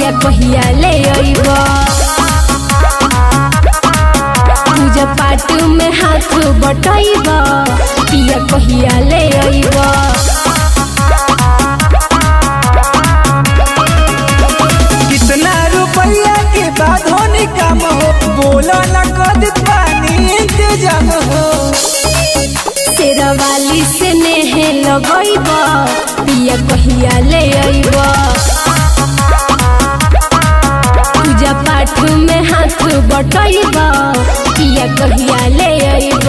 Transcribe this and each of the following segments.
पिया कहिया ले अइब। पूजा पाठ में हाथ बटइब पिया कहिया ले अइब। कितना रुपया के बाद होनी काम हो, बोला न कर पानी इंतजाम हो। शेरवाली से नेहे लगइब पिया कहिया ले अइब। पूजा पाठ में हाथ बटइब पिया कहिया ले अइब।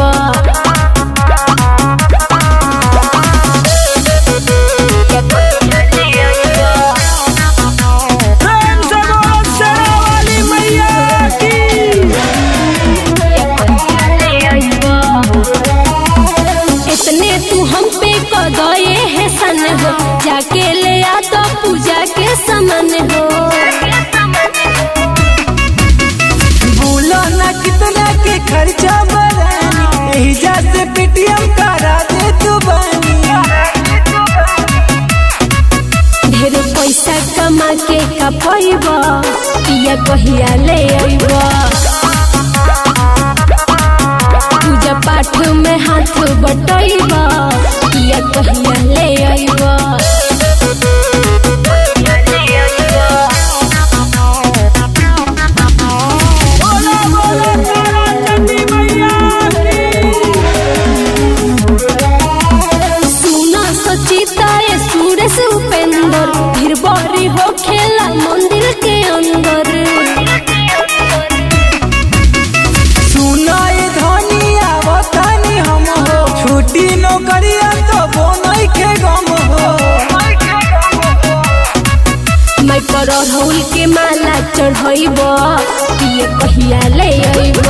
इतने तू हम पे कदये है सन हो, जाके ले आ तो पूजा के सामान हो। बोलो न कितना के खर्चा बढ़ानी, यही जा से पेटीएम करा दे तू बानी। ढेर पैसा कमा के कपइब पिया कहिया ले अइब। पूजा पाठ में हाथ बटइब पिया कहिया ले अइब। सुना सचिता ये सुरेश उपेंद्र, फिर बड़ी हो खेला मंदिर के अंदर। सुना ये धनी आवतानी हम हो, छुट्टी नौकरिया तो बोनई के गम हो। मैं करहुल के माला चढ़इब पिया कहिया ले अइब।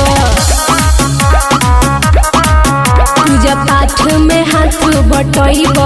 पूजा पाठ में हाथ बटइब